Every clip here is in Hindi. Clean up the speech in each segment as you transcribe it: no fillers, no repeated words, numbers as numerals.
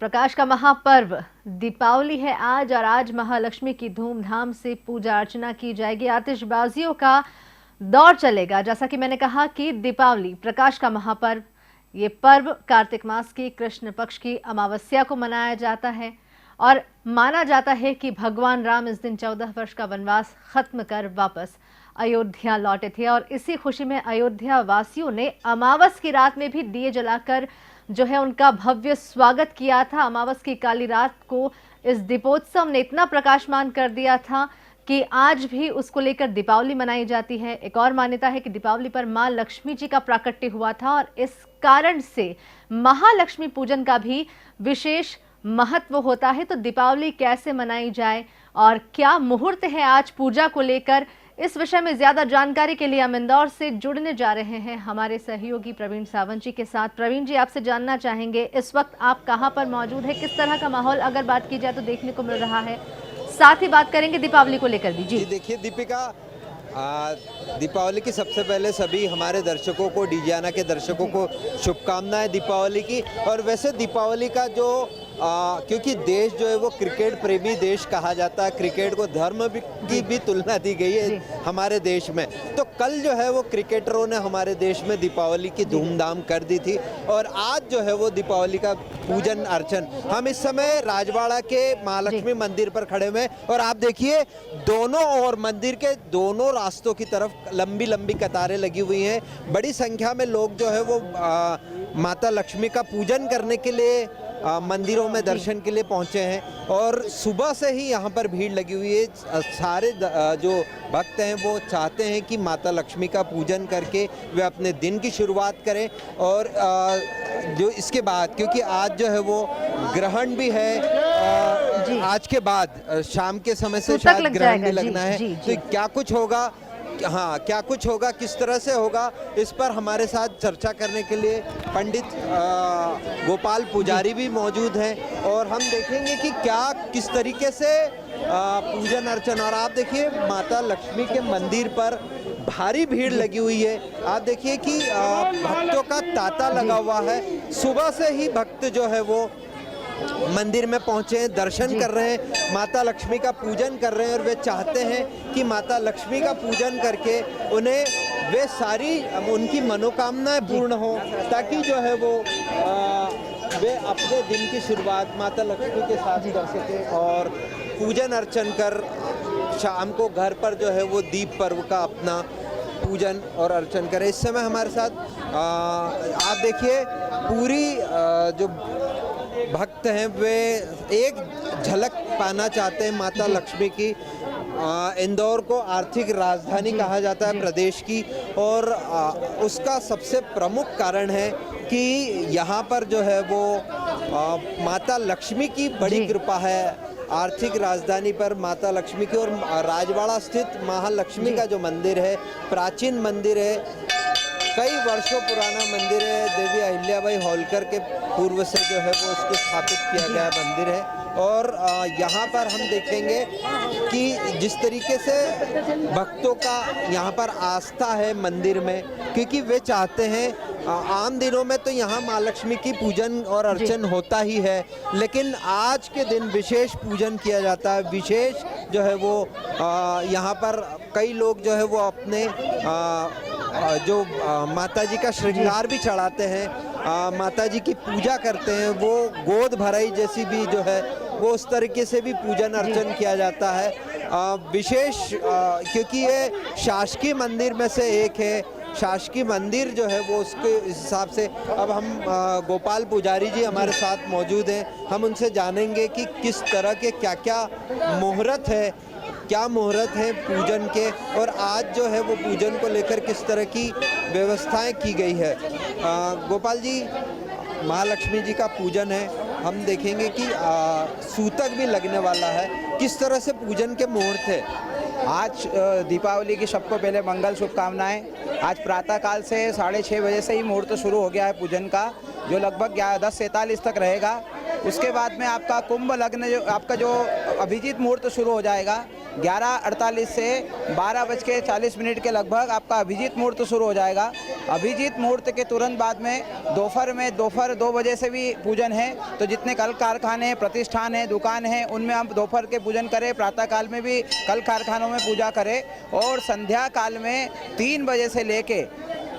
प्रकाश का महापर्व दीपावली है आज, और आज महालक्ष्मी की धूमधाम से पूजा अर्चना की जाएगी। आतिशबाजियों का दौर चलेगा। जैसा कि मैंने कहा कि दीपावली प्रकाश का महापर्व, ये पर्व कार्तिक मास की कृष्ण पक्ष की अमावस्या को मनाया जाता है और माना जाता है कि भगवान राम इस दिन 14 वर्ष का वनवास खत्म कर वापस अयोध्या लौटे थे। और इसी खुशी में अयोध्या वासियों ने अमावस की रात में भी दिए जलाकर जो है उनका भव्य स्वागत किया था। अमावस की काली रात को इस दीपोत्सव ने इतना प्रकाशमान कर दिया था कि आज भी उसको लेकर दीपावली मनाई जाती है। एक और मान्यता है कि दीपावली पर मां लक्ष्मी जी का प्राकट्य हुआ था और इस कारण से महालक्ष्मी पूजन का भी विशेष महत्व होता है। तो दीपावली कैसे मनाई जाए और क्या मुहूर्त है आज पूजा को लेकर, इस विषय में ज्यादा जानकारी के लिए हम इंदौर से जुड़ने जा रहे हैं हमारे सहयोगी प्रवीण सावंत जी के साथ। प्रवीण जी, आपसे जानना चाहेंगे इस वक्त आप कहां पर मौजूद है, किस तरह का माहौल अगर बात की जाए तो देखने को मिल रहा है, साथ ही बात करेंगे दीपावली को लेकर भी। जी देखिए दीपिका, दीपावली की सबसे पहले सभी हमारे दर्शकों को, डीजाना के दर्शकों को शुभकामनाएं दीपावली की। और वैसे दीपावली का जो क्योंकि देश जो है वो क्रिकेट प्रेमी देश कहा जाता है, क्रिकेट को धर्म की भी तुलना दी गई है हमारे देश में। तो कल जो है वो क्रिकेटरों ने हमारे देश में दीपावली की धूमधाम कर दी थी और आज जो है वो दीपावली का पूजन अर्चन। हम इस समय राजवाड़ा के महालक्ष्मी मंदिर पर खड़े हुए और आप देखिए दोनों ओर मंदिर के दोनों रास्तों की तरफ लंबी लंबी कतारें लगी हुई हैं। बड़ी संख्या में लोग जो है वो माता लक्ष्मी का पूजन करने के लिए मंदिरों में दर्शन के लिए पहुंचे हैं और सुबह से ही यहाँ पर भीड़ लगी हुई है। सारे जो भक्त हैं वो चाहते हैं कि माता लक्ष्मी का पूजन करके वे अपने दिन की शुरुआत करें। और जो इसके बाद, क्योंकि आज जो है वो ग्रहण भी है, आज के बाद शाम के समय से शायद ग्रहण भी लगना है। तो क्या कुछ होगा, हाँ क्या कुछ होगा, किस तरह से होगा, इस पर हमारे साथ चर्चा करने के लिए पंडित गोपाल पुजारी भी मौजूद हैं और हम देखेंगे कि क्या किस तरीके से पूजन अर्चन। और आप देखिए माता लक्ष्मी के मंदिर पर भारी भीड़ लगी हुई है। आप देखिए कि भक्तों का तांता लगा हुआ है। सुबह से ही भक्त जो है वो मंदिर में पहुंचे हैं, दर्शन कर रहे हैं, माता लक्ष्मी का पूजन कर रहे हैं और वे चाहते हैं कि माता लक्ष्मी का पूजन करके उन्हें वे सारी उनकी मनोकामनाएं पूर्ण हो, ताकि जो है वो वे अपने दिन की शुरुआत माता लक्ष्मी के साथ कर सकें और पूजन अर्चन कर शाम को घर पर जो है वो दीप पर्व का अपना पूजन और अर्चन करें। इस समय हमारे साथ आप देखिए पूरी जो भक्त हैं वे एक झलक पाना चाहते हैं माता लक्ष्मी की। इंदौर को आर्थिक राजधानी कहा जाता है प्रदेश की और उसका सबसे प्रमुख कारण है कि यहाँ पर जो है वो माता लक्ष्मी की बड़ी कृपा है। आर्थिक राजधानी पर माता लक्ष्मी की और राजवाड़ा स्थित महालक्ष्मी का जो मंदिर है, प्राचीन मंदिर है, कई वर्षों पुराना मंदिर है। देवी अहिल्याबाई होलकर के पूर्व से जो है वो उसको स्थापित किया गया मंदिर है। और यहाँ पर हम देखेंगे कि जिस तरीके से भक्तों का यहाँ पर आस्था है मंदिर में, क्योंकि वे चाहते हैं, आम दिनों में तो यहाँ माँ लक्ष्मी की पूजन और अर्चन होता ही है, लेकिन आज के दिन विशेष पूजन किया जाता है। विशेष जो है वो यहाँ पर कई लोग जो है वो अपने जो माता जी का श्रृंगार भी चढ़ाते हैं, माता जी की पूजा करते हैं। वो गोद भराई जैसी भी जो है वो उस तरीके से भी पूजन अर्चन किया जाता है। विशेष क्योंकि ये शासकीय मंदिर में से एक है, शासकीय मंदिर जो है वो उसके हिसाब से। अब हम गोपाल पुजारी जी हमारे साथ मौजूद हैं, हम उनसे जानेंगे कि किस तरह के क्या क्या मुहूर्त है, क्या मुहूर्त है पूजन के, और आज जो है वो पूजन को लेकर किस तरह की व्यवस्थाएं की गई है। गोपाल जी, महालक्ष्मी जी का पूजन है, हम देखेंगे कि सूतक भी लगने वाला है, किस तरह से पूजन के मुहूर्त है। आज दीपावली की सबको पहले मंगल शुभकामनाएं। आज प्रातःकाल से 6:30 बजे से ही मुहूर्त शुरू हो गया है पूजन का, जो लगभग 10:43 तक रहेगा। उसके बाद में आपका कुंभ लग्न, जो आपका जो अभिजीत मुहूर्त शुरू हो जाएगा, 11:48 से 12:40 के लगभग आपका अभिजीत मुहूर्त शुरू हो जाएगा। अभिजीत मुहूर्त के तुरंत बाद में दोपहर 2 बजे से भी पूजन है। तो जितने कल कारखाने, प्रतिष्ठान हैं, दुकान हैं, उनमें हम दोपहर के पूजन करें। प्रातः काल में भी कल कारखानों में पूजा करें और संध्या काल में 3 बजे से लेके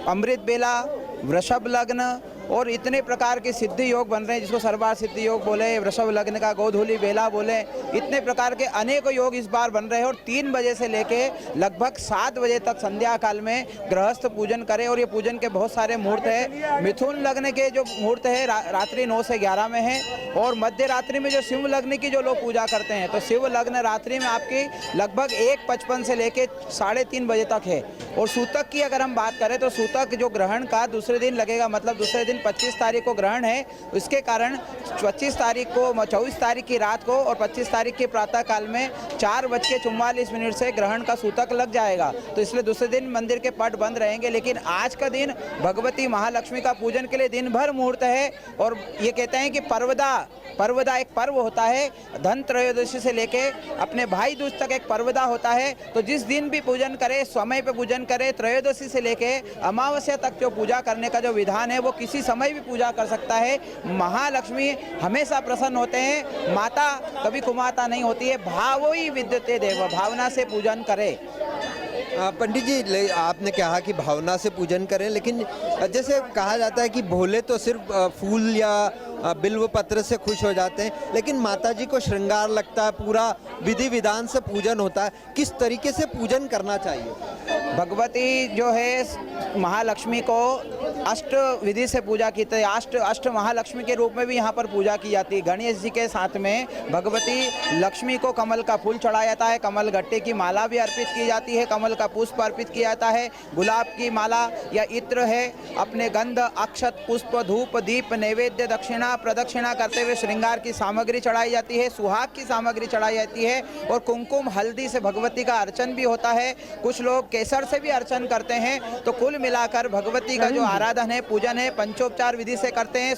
अमृत बेला, वृषभ लग्न और इतने प्रकार के सिद्धि योग बन रहे हैं, जिसको सर्वार सिद्धि योग बोले, वृषभ लग्न का गोधूली बेला बोले, इतने प्रकार के अनेकों योग इस बार बन रहे हैं। और 3 बजे से लेके लगभग 7 बजे तक संध्या काल में गृहस्थ पूजन करें। और ये पूजन के बहुत सारे मुहूर्त है। मिथुन लग्न के जो मुहूर्त है रात्रि 9 से 11 में है। और मध्य रात्रि में जो शिव लग्न की जो लोग पूजा करते हैं, तो शिव लग्न रात्रि में आपकी लगभग 1:55 से लेके 3:30 बजे तक है। और सूतक की अगर हम बात करें तो सूतक जो ग्रहण का दूसरे दिन लगेगा, मतलब दूसरे दिन 25 तारीख को ग्रहण है, इसके कारण 24 तारीख की रात को और 25 तारीख के प्रातः काल में 4:44 से ग्रहण का सूतक लग जाएगा। तो इसलिए दूसरे दिन मंदिर के पट बंद रहेंगे। लेकिन आज का दिन भगवती महालक्ष्मी का पूजन के लिए दिन भर मुहूर्त है। और ये कहते हैं कि पर्वदा एक पर्व होता है। धन त्रयोदशी से लेके अपने भाई दूज तक एक पर्वदा होता है। तो जिस दिन भी पूजन करे, समय पे पूजन करे, त्रयोदशी से लेके अमावस्या तक जो पूजा करने का जो विधान है, वो किसी समय भी पूजा कर सकता है। महालक्ष्मी हमेशा प्रसन्न होते हैं। माता कभी कुमाता नहीं होती है। भावो ही विद्यते देव, भावना से पूजन करे। पंडित जी, आपने कहा कि भावना से पूजन करें, लेकिन जैसे कहा जाता है कि भोले तो सिर्फ फूल या बिल्व पत्र से खुश हो जाते हैं, लेकिन माता जी को श्रृंगार लगता है, पूरा विधि विधान से पूजन होता है। किस तरीके से पूजन करना चाहिए? भगवती जो है महालक्ष्मी को अष्ट विधि से पूजा की जाती है। अष्ट महालक्ष्मी के रूप में भी यहाँ पर पूजा की जाती है। गणेश जी के साथ में भगवती लक्ष्मी को कमल का फूल चढ़ाया जाता है, कमल गट्टे की माला भी अर्पित की जाती है, कमल का पुष्प अर्पित किया जाता है, गुलाब की माला या इत्र है, अपने गंध, अक्षत, पुष्प, धूप, दीप, नैवेद्य, दक्षिणा, प्रदक्षिणा करते हुए श्रृंगार की सामग्री चढ़ाई जाती है, सुहाग की सामग्री चढ़ाई जाती है और कुमकुम हल्दी से भगवती का अर्चन भी होता है। कुछ लोग केसर से भी अर्चन करते हैं। तो कुल मिलाकर भगवती का जो आराधन है, पूजन है, पंचोपचार विधि से करते हैं,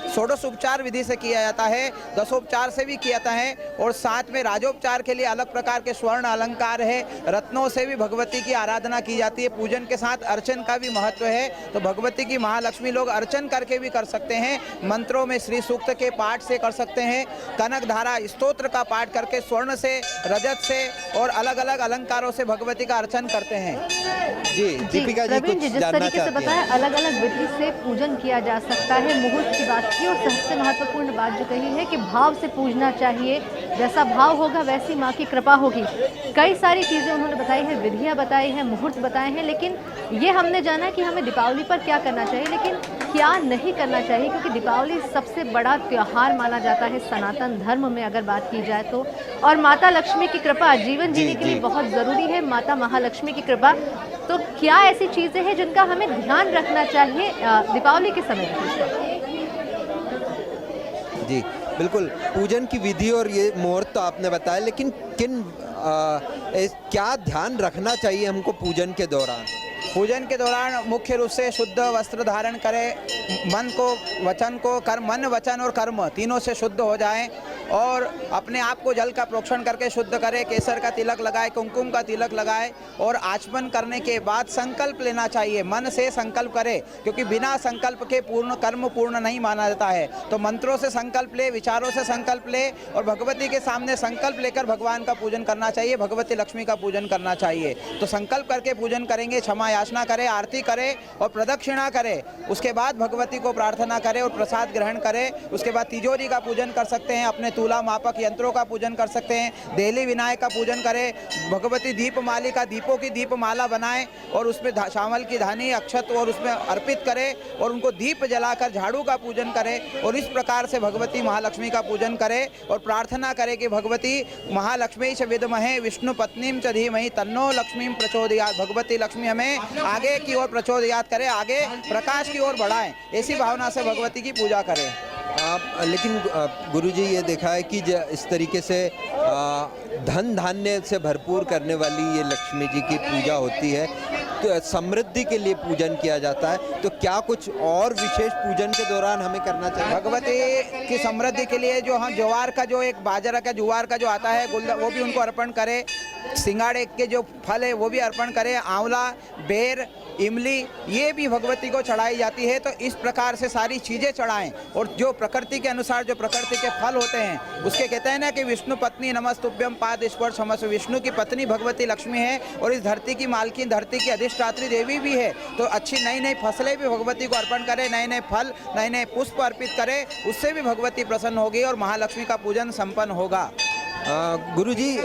षोडशोपचार विधि से किया जाता है, दशोपचार से भी किया जाता है और साथ में राजोपचार के लिए अलग प्रकार के स्वर्ण अलंकार है, रत्नों से भी भगवती की आराधना की जाती है। पूजन के साथ अर्चन का भी महत्व है। तो भगवती की महालक्ष्मी लोग अर्चन करके भी कर सकते हैं, मंत्रों में श्री सूक्त के पाठ से कर सकते हैं, कनक धारा स्तोत्र का पाठ करके स्वर्ण से, रजत से और अलग अलग अलंकारों से भगवती का अर्चन करते हैं। जी दीपिका जी, कुछ जिस जानना तरीके से चाहती बताया, हैं? अलग अलग विधि से पूजन किया जा सकता है। मुहूर्त की बात की और सबसे महत्वपूर्ण बात जो कही है कि भाव से पूजना चाहिए। जैसा भाव होगा वैसी माँ की कृपा होगी। कई सारी चीज़ें उन्होंने बताई हैं, विधियाँ बताई हैं, मुहूर्त बताए हैं, लेकिन ये हमने जाना कि हमें दीपावली पर क्या करना चाहिए, लेकिन क्या नहीं करना चाहिए, क्योंकि दीपावली सबसे बड़ा त्यौहार माना जाता है सनातन धर्म में अगर बात की जाए तो। और माता लक्ष्मी की कृपा जीवन जीने के लिए बहुत ज़रूरी है, माता महालक्ष्मी की कृपा। तो क्या ऐसी चीज़ें हैं जिनका हमें ध्यान रखना चाहिए दीपावली के समय पर? जी बिल्कुल, पूजन की विधि और ये मुहूर्त तो आपने बताया, लेकिन क्या ध्यान रखना चाहिए हमको पूजन के दौरान? पूजन के दौरान मुख्य रूप से शुद्ध वस्त्र धारण करें, मन को, वचन को, कर्म, मन, वचन और कर्म तीनों से शुद्ध हो जाएं और अपने आप को जल का प्रोक्षण करके शुद्ध करें, केसर का तिलक लगाए, कुमकुम का तिलक लगाए और आचमन करने के बाद संकल्प लेना चाहिए। मन से संकल्प करें, क्योंकि बिना संकल्प के पूर्ण कर्म पूर्ण नहीं माना जाता है। तो मंत्रों से संकल्प ले, विचारों से संकल्प ले और भगवती के सामने संकल्प लेकर भगवान का पूजन करना चाहिए, भगवती लक्ष्मी का पूजन करना चाहिए। तो संकल्प करके पूजन करेंगे, क्षमा याचना करें, आरती करें और प्रदक्षिणा करें। उसके बाद भगवती को प्रार्थना करें और प्रसाद ग्रहण करें। उसके बाद तिजोरी का पूजन कर सकते हैं, अपने तुला मापक यंत्रों का पूजन कर सकते हैं, देली विनायक का पूजन करें, भगवती दीपमाली का, दीपों की दीपमाला बनाएं और उसमें चावल की धानी, अक्षत और उसमें अर्पित करें और उनको दीप जलाकर झाड़ू का पूजन करें। और इस प्रकार से भगवती महालक्ष्मी का पूजन करें और प्रार्थना करें कि भगवती महालक्ष्मी च विद्महे विष्णु पत्नीम च धीमहि तन्नो लक्ष्मीं प्रचोदयात्। भगवती लक्ष्मी हमें आगे की ओर प्रचोदयात करें, आगे प्रकाश की ओर बढ़ाएं। ऐसी भावना से भगवती की पूजा करें। लेकिन गुरुजी, ये देखा है कि इस तरीके से धन धान्य से भरपूर करने वाली ये लक्ष्मी जी की पूजा होती है, समृद्धि के लिए पूजन किया जाता है। तो क्या कुछ और विशेष पूजन के दौरान हमें करना चाहिए? भगवती की समृद्धि के लिए जो हम ज्वार का जो एक बाजरा का ज्वार का जो आता है वो भी उनको अर्पण करें। सिंगाड़े के जो फल है वो भी अर्पण करें। आंवला, बेर, इमली ये भी भगवती को चढ़ाई जाती है। तो इस प्रकार से सारी चीज़ें चढ़ाएं और जो प्रकृति के अनुसार जो प्रकृति के फल होते हैं उसके कहते हैं ना कि विष्णु पत्नी नमस्तुभ्यम पाद स्पर्श हमस्व। विष्णु की पत्नी भगवती लक्ष्मी है और इस धरती की मालकिन, धरती की अधिष्ठात्री देवी भी है। तो अच्छी नई नई फसलें भी भगवती को अर्पण करें, नए नए फल, नए नए पुष्प अर्पित करें, उससे भी भगवती प्रसन्न होगी और महालक्ष्मी का पूजन संपन्न होगा। गुरुजी,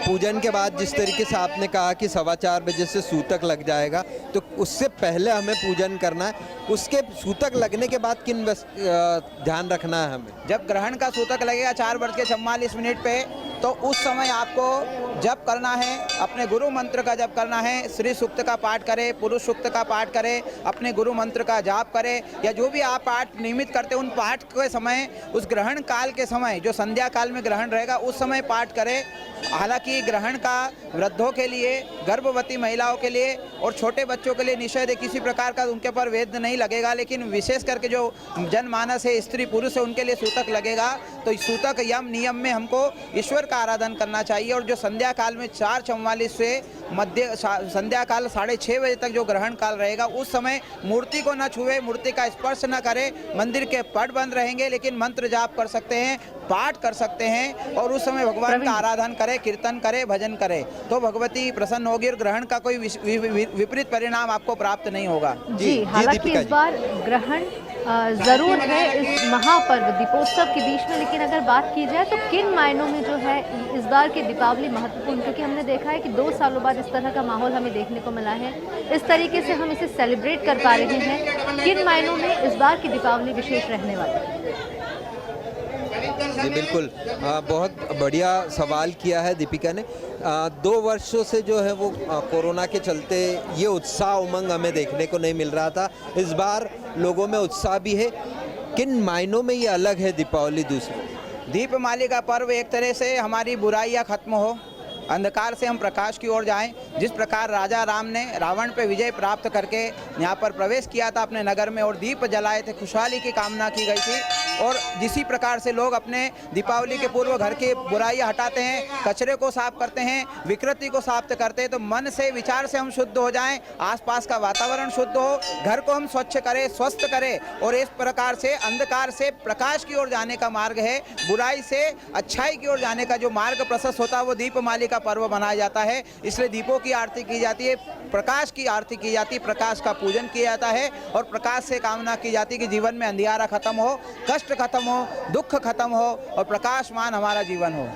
पूजन के बाद जिस तरीके से आपने कहा कि 4:15 बजे से सूतक लग जाएगा, तो उससे पहले हमें पूजन करना है। उसके सूतक लगने के बाद किन ध्यान रखना है हमें? जब ग्रहण का सूतक लगेगा 4:44 पे, तो उस समय आपको जप करना है, अपने गुरु मंत्र का जप करना है। श्री सूक्त का पाठ करें, पुरुष सूक्त का पाठ करें, अपने गुरु मंत्र का जाप करें या जो भी आप पाठ नियमित करते हैं उन पाठ के समय, उस ग्रहण काल के समय जो संध्या काल में ग्रहण रहेगा उस समय पाठ करें। हालांकि ग्रहण का वृद्धों के लिए, गर्भवती महिलाओं के लिए और छोटे बच्चों के लिए निषेध है, किसी प्रकार का उनके ऊपर वेद नहीं लगेगा। लेकिन विशेष करके जो जनमानस है, स्त्री पुरुष है, उनके लिए सूतक लगेगा। तो सूतक यम नियम में हमको ईश्वर का आराधन करना चाहिए। और जो संध्या काल में 4:44 से मध्य संध्या काल 6:30 बजे तक जो ग्रहण काल रहेगा उस समय मूर्ति को न छुए, मूर्ति का स्पर्श न करें। मंदिर के पट बंद रहेंगे लेकिन मंत्र जाप कर सकते हैं, पाठ कर सकते हैं और उस समय भगवान का आराधन करें, कीर्तन करें, भजन करें, तो भगवती प्रसन्न होगी और ग्रहण का कोई विपरीत परिणाम आपको प्राप्त नहीं होगा। जी, हालांकि इस बार ग्रहण जरूर है इस महापर्व दीपोत्सव के बीच में, लेकिन अगर बात की जाए तो किन मायनों में जो है इस बार की दीपावली महत्वपूर्ण, क्योंकि हमने देखा है कि 2 सालों बाद इस तरह का माहौल हमें देखने को मिला है, इस तरीके से हम इसे सेलिब्रेट कर पा रहे हैं। किन मायनों में इस बार की दीपावली विशेष रहने वाली है? जी बिल्कुल, बहुत बढ़िया सवाल किया है दीपिका ने। 2 वर्षों से जो है वो कोरोना के चलते ये उत्साह उमंग हमें देखने को नहीं मिल रहा था। इस बार लोगों में उत्साह भी है। किन मायनों में ये अलग है दीपावली दूसरी? दीपमाली का पर्व एक तरह से हमारी बुराइयां खत्म हो, अंधकार से हम प्रकाश की ओर जाएं। जिस प्रकार राजा राम ने रावण पे विजय प्राप्त करके यहाँ पर प्रवेश किया था अपने नगर में और दीप जलाए थे, खुशहाली की कामना की गई थी। और जिसी प्रकार से लोग अपने दीपावली के पूर्व घर की बुराइयां हटाते हैं, कचरे को साफ करते हैं, विकृति को साफ करते हैं। तो मन से, विचार से हम शुद्ध हो जाएं, आसपास का वातावरण शुद्ध हो, घर को हम स्वच्छ करें, स्वस्थ करें और इस प्रकार से अंधकार से प्रकाश की ओर जाने का मार्ग है, बुराई से अच्छाई की ओर जाने का जो मार्ग प्रशस्त होता है वो दीपमाली का पर्व मनाया जाता है। इसलिए दीपों की आरती की जाती है, प्रकाश की आरती की जाती है, प्रकाश का पूजन किया जाता है और प्रकाश से कामना की जाती है कि जीवन में अंधियारा खत्म हो, कष्ट खत्म हो, दुख खत्म हो और प्रकाशमान हमारा जीवन हो।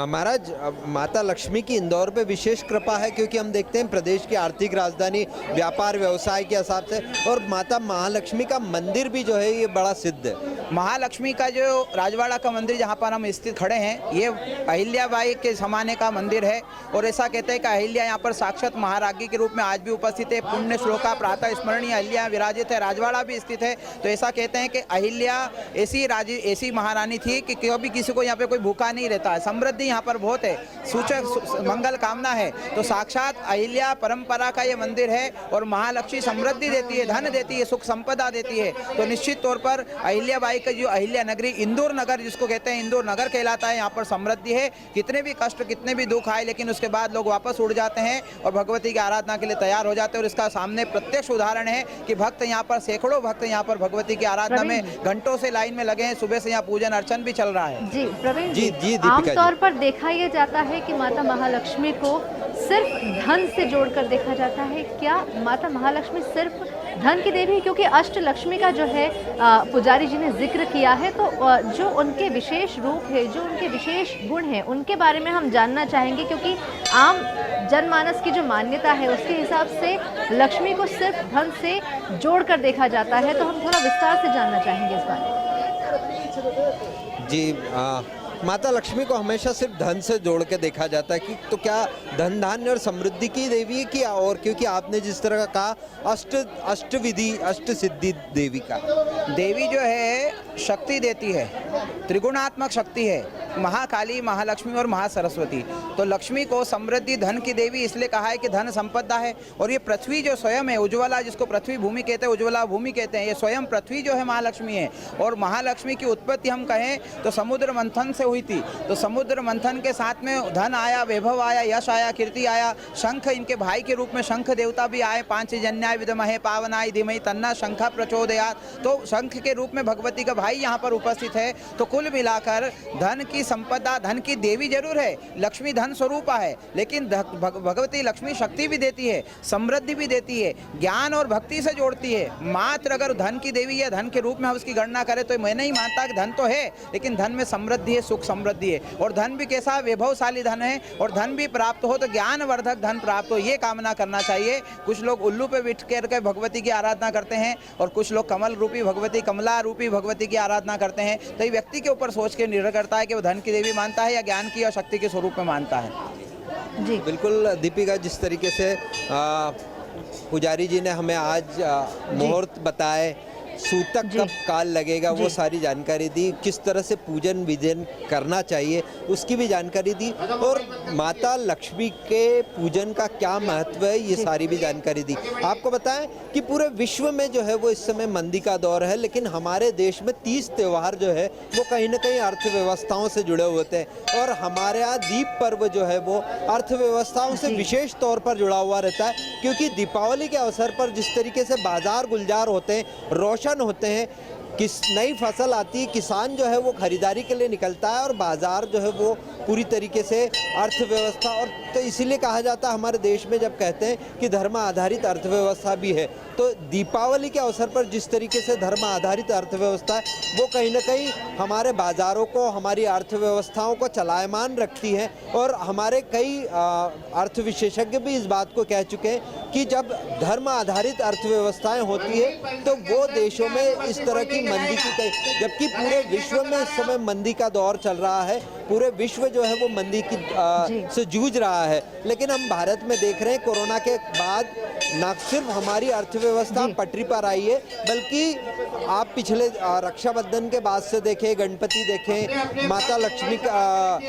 महाराज, माता लक्ष्मी की इंदौर पे विशेष कृपा है क्योंकि हम देखते हैं प्रदेश की आर्थिक राजधानी व्यापार व्यवसाय के हिसाब से, और माता महालक्ष्मी का मंदिर भी जो है ये बड़ा सिद्ध है। महालक्ष्मी का जो राजवाड़ा का मंदिर जहाँ पर हम स्थित खड़े हैं ये अहिल्याबाई के ज़माने का मंदिर है और ऐसा कहते हैं कि अहिल्या यहाँ पर साक्षात महाराज्ञी के रूप में आज भी उपस्थित है। पुण्य श्लोका प्रातः स्मरणीय अहिल्या विराजित है, राजवाड़ा भी स्थित है। तो ऐसा कहते हैं कि अहिल्या ऐसी महारानी थी कि कभी किसी को यहाँ पे कोई भूखा नहीं रहता है, समृद्धि यहाँ पर बहुत है, सूचक मंगल कामना है। तो साक्षात अहिल्या परंपरा का ये मंदिर है और महालक्ष्मी समृद्धि देती है, धन देती है, सुख संपदा देती है। तो निश्चित तौर पर अहिल्याबाई का जो अहिल्या नगरी, इंदौर नगर जिसको कहते हैं, इंदौर नगर कहलाता है, यहाँ पर समृद्धि है। कितने भी कष्ट, कितने भी दुख आए लेकिन उसके बाद लोग वापस उड़ जाते हैं और भगवती की आराधना के लिए तैयार हो जाते हैं। और इसका सामने प्रत्यक्ष उदाहरण है कि भक्त यहाँ पर, सैकड़ों भक्त यहाँ पर भगवती की आराधना में घंटों से लाइन में लगे हैं। सुबह से यहाँ पूजन अर्चन भी चल रहा है। जी प्रवीण जी, आमतौर पर देखा यह जाता है कि माता महालक्ष्मी को सिर्फ धन से जोड़कर देखा जाता है। क्या माता महालक्ष्मी सिर्फ धन की देवी है? क्योंकि अष्ट लक्ष्मी का जो है पुजारी जी ने जिक्र किया है, तो जो उनके विशेष रूप है, जो उनके विशेष गुण हैं, उनके बारे में हम जानना चाहेंगे। क्योंकि आम जनमानस की जो मान्यता है उसके हिसाब से लक्ष्मी को सिर्फ धन से जोड़कर देखा जाता है, तो हम थोड़ा विस्तार से जानना चाहेंगे इस बारे में। जी, माता लक्ष्मी को हमेशा सिर्फ धन से जोड़ के देखा जाता है कि तो क्या धन धान्य और समृद्धि की देवी है कि और? क्योंकि आपने जिस तरह का कहा अष्ट सिद्धि देवी का, देवी जो है शक्ति देती है, त्रिगुणात्मक शक्ति है। महाकाली, महालक्ष्मी और महासरस्वती। तो लक्ष्मी को समृद्धि, धन की देवी इसलिए कहा है कि धन संपदा है। और ये पृथ्वी जो स्वयं है, उज्ज्वला, जिसको पृथ्वी भूमि कहते हैं, उज्ज्वला भूमि कहते हैं, ये स्वयं पृथ्वी जो है महालक्ष्मी है। और महालक्ष्मी की उत्पत्ति हम कहें तो समुद्र मंथन से हुई थी। तो समुद्र मंथन के साथ में धन आया, वैभव आया, यश आया, कीर्ति आया, शंख इनके भाई के रूप में शंख देवता भी आए, पांचजन्याय विद्महे पावनाय धीमहि तन्नः शंखः प्रचोदयात्। तो शंख के रूप में भगवती का भाई यहाँ पर उपस्थित है। तो कुल मिलाकर धन की संपदा, धन की देवी जरूर है, लक्ष्मी धन स्वरूपा है, लेकिन भगवती लक्ष्मी शक्ति भी देती है, समृद्धि भी देती है, ज्ञान और भक्ति से जोड़ती है। मात्र अगर धन की देवी या धन के रूप में हम उसकी गणना करें तो मैं नहीं मानता कि धन तो है, लेकिन धन में समृद्धि है, सुख समृद्धि है। और धन भी कैसा वैभवशाली धन है, और धन भी प्राप्त हो तो ज्ञानवर्धक धन प्राप्त हो, ये कामना करना चाहिए। कुछ लोग उल्लू पे बिठ करके भगवती की आराधना करते हैं, और कुछ लोग कमल रूपी भगवती, कमला रूपी भगवती की आराधना करते हैं। तो ये व्यक्ति के ऊपर सोच के निर्भर करता है कि वो धन की देवी मानता है या ज्ञान की और शक्ति के स्वरूप में मानता है। जी बिल्कुल दीपिका, जिस तरीके से पुजारी जी ने हमें आज मुहूर्त बताए, सूतक कब काल लगेगा, वो सारी जानकारी दी, किस तरह से पूजन विजन करना चाहिए उसकी भी जानकारी दी, और माता लक्ष्मी के पूजन का क्या महत्व है ये सारी भी जानकारी दी। आपको बताएं कि पूरे विश्व में जो है वो इस समय मंदी का दौर है, लेकिन हमारे देश में 30 त्यौहार जो है वो कहीं ना कहीं अर्थव्यवस्थाओं से जुड़े होते हैं, और हमारे यहाँ दीप पर्व जो है वो अर्थव्यवस्थाओं से विशेष तौर पर जुड़ा हुआ रहता है, क्योंकि दीपावली के अवसर पर जिस तरीके से बाजार गुलजार होते हैं, रोशन होते हैं, किस नई फसल आती है, किसान जो है वो खरीदारी के लिए निकलता है, और बाजार जो है वो पूरी तरीके से अर्थव्यवस्था, और तो इसीलिए कहा जाता है हमारे देश में जब कहते हैं कि धर्म आधारित अर्थव्यवस्था भी है, तो दीपावली के अवसर पर जिस तरीके से धर्म आधारित अर्थव्यवस्था है वो कहीं ना कहीं हमारे बाज़ारों को, हमारी अर्थव्यवस्थाओं को चलायमान रखती है। और हमारे कई अर्थ विशेषज्ञ भी इस बात को कह चुके हैं कि जब धर्म आधारित अर्थव्यवस्थाएं होती है तो वो देशों में इस तरह की मंदी की, जबकि पूरे विश्व में इस समय मंदी का दौर चल रहा है, पूरे विश्व जो है वो मंदी की से जूझ रहा है, लेकिन हम भारत में देख रहे हैं कोरोना के बाद न सिर्फ हमारी अर्थव्यवस्था पटरी पर आई है, बल्कि आप पिछले रक्षाबंधन के बाद से देखें, गणपति देखें, माता लक्ष्मी का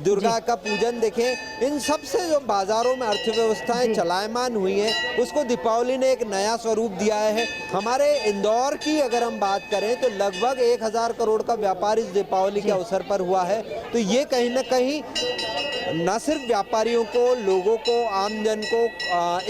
दुर्गा का पूजन देखें, इन सब से जो बाजारों में अर्थव्यवस्थाएं चलायमान हुई हैं उसको दीपावली ने एक नया स्वरूप दिया है। हमारे इंदौर की अगर हम बात करें तो लगभग 1000 करोड़ का व्यापार इस दीपावली के अवसर पर हुआ है। तो ये कहीं ना कहीं न सिर्फ व्यापारियों को, लोगों को, आमजन को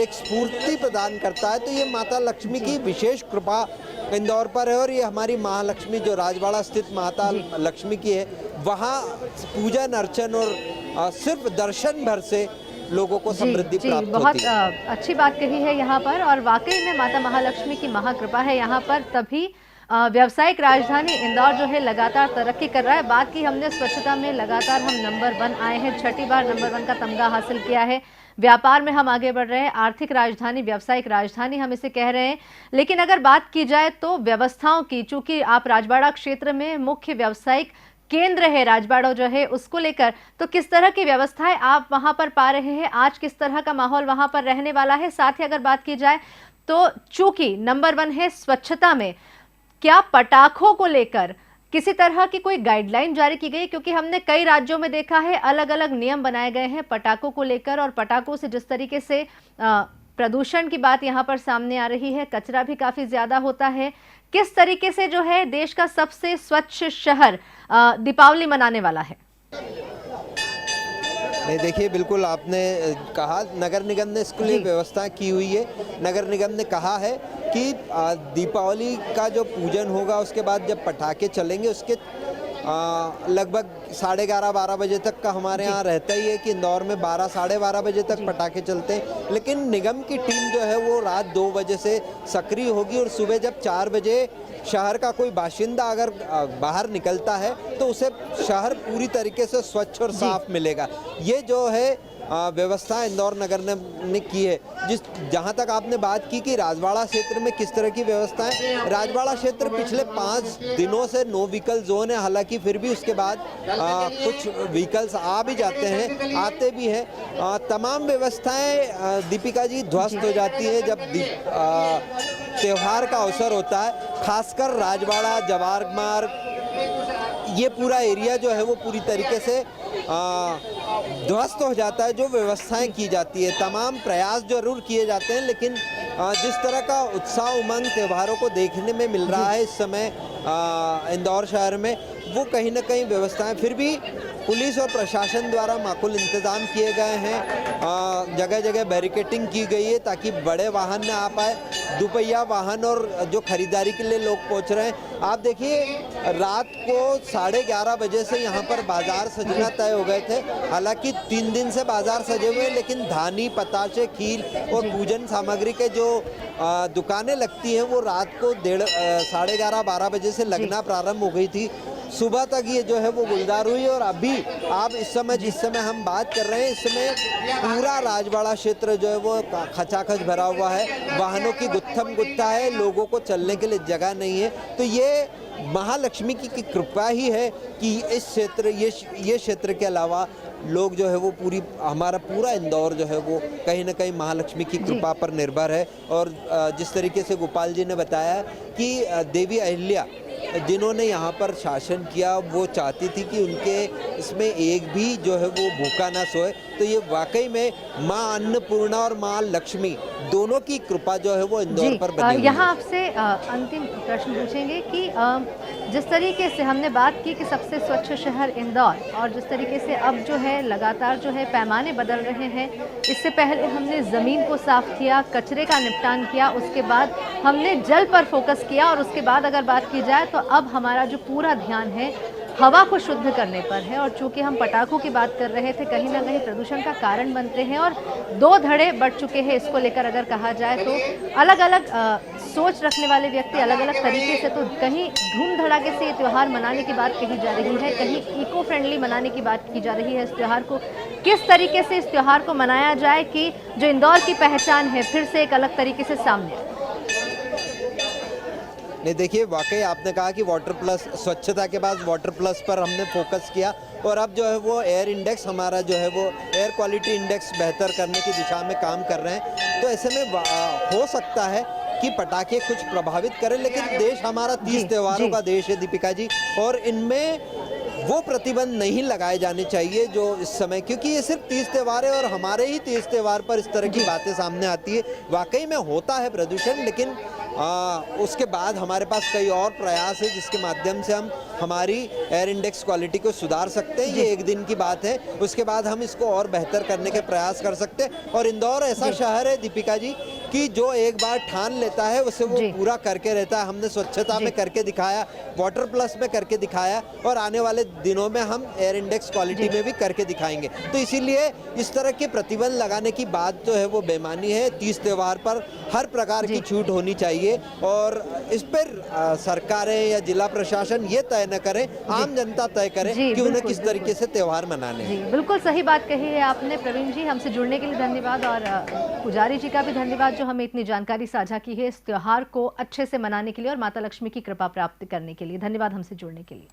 एक स्फूर्ति प्रदान करता है। तो ये माता लक्ष्मी की विशेष कृपा इंदौर पर है, और ये हमारी महालक्ष्मी जो राजवाड़ा स्थित माता लक्ष्मी की है, वहाँ पूजन अर्चन और सिर्फ दर्शन भर से लोगों को समृद्धि प्राप्त होती है। बहुत अच्छी बात कही है यहाँ पर, और वाकई में माता महालक्ष्मी की महाकृपा है यहाँ पर, तभी व्यावसायिक राजधानी इंदौर जो है लगातार तरक्की कर रहा है। बात की हमने स्वच्छता में, लगातार हम नंबर 1 आए हैं, छठी बार नंबर 1 का तमगा हासिल किया है। व्यापार में हम आगे बढ़ रहे हैं, आर्थिक राजधानी, व्यावसायिक राजधानी हम इसे कह रहे हैं। लेकिन अगर बात की जाए तो व्यवस्थाओं की, चूंकि आप राजबाड़ा क्षेत्र में मुख्य व्यावसायिक केंद्र है, राजबाड़ा जो है उसको लेकर, तो किस तरह की व्यवस्थाएं आप वहां पर पा रहे हैं, आज किस तरह का माहौल वहां पर रहने वाला है? साथ ही अगर बात की जाए तो चूंकि नंबर 1 है स्वच्छता में, क्या पटाखों को लेकर किसी तरह की कोई गाइडलाइन जारी की गई? क्योंकि हमने कई राज्यों में देखा है अलग अलग नियम बनाए गए हैं पटाखों को लेकर, और पटाखों से जिस तरीके से प्रदूषण की बात यहाँ पर सामने आ रही है, कचरा भी काफी ज्यादा होता है। किस तरीके से जो है देश का सबसे स्वच्छ शहर दीपावली मनाने वाला है? नहीं, देखिए बिल्कुल आपने कहा, नगर निगम ने इसके लिए व्यवस्था की हुई है। नगर निगम ने कहा है कि दीपावली का जो पूजन होगा उसके बाद जब पटाखे चलेंगे उसके लगभग 11:30-12 बजे तक का हमारे यहाँ रहता ही है कि इंदौर में 12 साढ़े 12 बजे तक पटाखे चलते हैं, लेकिन निगम की टीम जो है वो रात 2 बजे से सक्रिय होगी, और सुबह जब 4 बजे शहर का कोई बाशिंदा अगर बाहर निकलता है तो उसे शहर पूरी तरीके से स्वच्छ और साफ मिलेगा। ये जो है व्यवस्था इंदौर नगर ने की है। जहाँ तक आपने बात की कि राजवाड़ा क्षेत्र में किस तरह की व्यवस्था है, राजवाड़ा क्षेत्र पिछले 5 दिनों से नो व्हीकल जोन है, हालांकि फिर भी उसके बाद कुछ व्हीकल्स आ भी जाते हैं, आते भी हैं। तमाम व्यवस्थाएं दीपिका जी ध्वस्त हो जाती है जब त्यौहार का अवसर होता है, खासकर राजवाड़ा, जवार मार्ग, ये पूरा एरिया जो है वो पूरी तरीके से ध्वस्त हो जाता है। जो व्यवस्थाएं की जाती है, तमाम प्रयास जरूर किए जाते हैं, लेकिन जिस तरह का उत्साह उमंग त्योहारों को देखने में मिल रहा है इस समय इंदौर शहर में, वो कहीं ना कहीं व्यवस्थाएं, फिर भी पुलिस और प्रशासन द्वारा माकूल इंतज़ाम किए गए हैं। जगह जगह बैरिकेटिंग की गई है ताकि बड़े वाहन न आ पाए, दुपहिया वाहन और जो खरीदारी के लिए लोग पहुंच रहे हैं। आप देखिए, रात को 11:30 बजे से यहाँ पर बाजार सजना तय हो गए थे। हालांकि 3 दिन से बाजार सजे हुए हैं, लेकिन धानी, पताशे, खील और पूजन सामग्री के जो दुकानें लगती हैं वो रात को 11:30-12 बजे से लगना प्रारंभ हो गई थी। सुबह तक ये जो है वो गुलजार हुई। और अभी आप इस समय, जिस समय हम बात कर रहे हैं, इस समय पूरा राजवाड़ा क्षेत्र जो है वो खचाखच भरा हुआ है, वाहनों की गुत्थम गुत्था है, लोगों को चलने के लिए जगह नहीं है। तो ये महालक्ष्मी की कृपा ही है कि इस क्षेत्र, ये क्षेत्र के अलावा लोग जो है वो हमारा पूरा इंदौर जो है वो कहीं ना कहीं महालक्ष्मी की कृपा पर निर्भर है। और जिस तरीके से गोपाल जी ने बताया कि देवी अहिल्या जिन्होंने यहाँ पर शासन किया, वो चाहती थी कि उनके इसमें एक भी जो है वो भूखा ना सोए। तो ये वाकई में माँ अन्नपूर्णा और माँ लक्ष्मी दोनों की कृपा जो है वो इंदौर पर बनी हुई है। यहाँ आपसे अंतिम प्रश्न पूछेंगे कि जिस तरीके से हमने बात की कि सबसे स्वच्छ शहर इंदौर, और जिस तरीके से अब जो है लगातार जो है पैमाने बदल रहे हैं, इससे पहले हमने ज़मीन को साफ किया, कचरे का निपटान किया, उसके बाद हमने जल पर फोकस किया, और उसके बाद अगर बात की जाए तो अब हमारा जो पूरा ध्यान है हवा को शुद्ध करने पर है। और चूंकि हम पटाखों की बात कर रहे थे, कहीं ना कहीं प्रदूषण का कारण बनते हैं और 2 धड़े बढ़ चुके हैं इसको लेकर अगर कहा जाए तो। अलग अलग सोच रखने वाले व्यक्ति अलग अलग तरीके से, तो कहीं धूम धड़ाके से ये त्यौहार मनाने की बात कही जा रही है, कहीं इको फ्रेंडली मनाने की बात की जा रही है। इस त्यौहार को किस तरीके से, इस त्यौहार को मनाया जाए कि जो इंदौर की पहचान है फिर से एक अलग तरीके से सामने आए। नहीं, देखिए, वाकई आपने कहा कि वाटर प्लस, स्वच्छता के बाद वाटर प्लस पर हमने फोकस किया, और अब जो है वो एयर इंडेक्स, हमारा जो है वो एयर क्वालिटी इंडेक्स बेहतर करने की दिशा में काम कर रहे हैं। तो ऐसे में हो सकता है कि पटाखे कुछ प्रभावित करें, लेकिन देश हमारा 30 त्योहारों का देश है दीपिका जी, और इनमें वो प्रतिबंध नहीं लगाए जाने चाहिए जो इस समय, क्योंकि ये सिर्फ 30 त्योहार है और हमारे ही 30 त्योहार पर इस तरह की बातें सामने आती है। वाकई में होता है प्रदूषण, लेकिन उसके बाद हमारे पास कई और प्रयास है जिसके माध्यम से हम हमारी एयर इंडेक्स क्वालिटी को सुधार सकते हैं। ये एक दिन की बात है, उसके बाद हम इसको और बेहतर करने के प्रयास कर सकते हैं। और इंदौर ऐसा शहर है दीपिका जी कि जो एक बार ठान लेता है उसे वो पूरा करके रहता है। हमने स्वच्छता में करके दिखाया, वाटर प्लस में करके दिखाया, और आने वाले दिनों में हम एयर इंडेक्स क्वालिटी में भी करके दिखाएंगे। तो इसीलिए इस तरह के प्रतिबंध लगाने की बात जो है वो बेमानी है। 30 त्योहार पर हर प्रकार की छूट होनी चाहिए, और इस पर सरकारें या जिला प्रशासन ये तय न करें, आम जनता तय करे कि उन्हें किस तरीके से त्योहार मनाने हैं। बिल्कुल सही बात कही है आपने प्रवीण जी, हमसे जुड़ने के लिए धन्यवाद, और पुजारी जी का भी धन्यवाद जो हमें इतनी जानकारी साझा की है इस त्योहार को अच्छे से मनाने के लिए और माता लक्ष्मी की कृपा प्राप्त करने के लिए। धन्यवाद हमसे जुड़ने के लिए।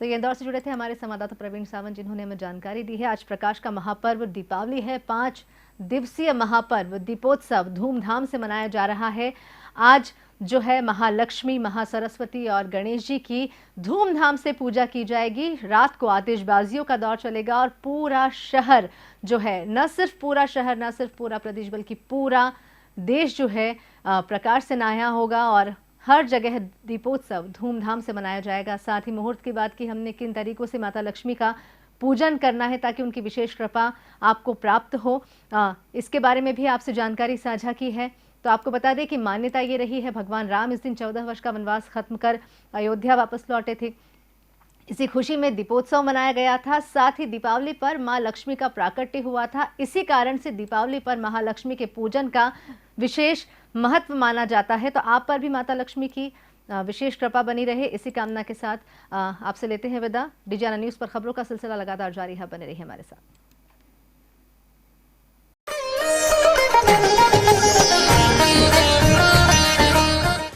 तो ये इंदौर से जुड़े थे हमारे संवाददाता प्रवीण सावंत, जिन्होंने हमें जानकारी दी है। आज प्रकाश का महापर्व दीपावली है, 5 दिवसीय महापर्व दीपोत्सव धूमधाम से मनाया जा रहा है। आज जो है महालक्ष्मी, महासरस्वती और गणेश जी की धूमधाम से पूजा की जाएगी। रात को आतिशबाजियों का दौर चलेगा और पूरा शहर जो है, न सिर्फ पूरा शहर, न सिर्फ पूरा प्रदेश, बल्कि पूरा देश जो है प्रकाश से नहाया होगा और हर जगह दीपोत्सव धूमधाम से मनाया जाएगा। साथ ही मुहूर्त की बात की हमने, किन तरीकों से माता लक्ष्मी का पूजन करना है ताकि उनकी विशेष कृपा आपको प्राप्त हो, इसके बारे में भी आपसे जानकारी साझा की है। तो आपको बता दें कि मान्यता ये रही है, भगवान राम इस दिन 14 वर्ष का वनवास खत्म कर अयोध्या वापस लौटे थे। इसी खुशी में दीपोत्सव मनाया गया था। साथ ही दीपावली पर मां लक्ष्मी का प्राकट्य हुआ था। इसी कारण से दीपावली पर महालक्ष्मी के पूजन का विशेष महत्व माना जाता है। तो आप पर भी माता लक्ष्मी की विशेष कृपा बनी रहे, इसी कामना के साथ आपसे लेते हैं विदा। डीजीआनंद न्यूज़ पर खबरों का सिलसिला लगातार जारी है, बने रहिए हमारे साथ।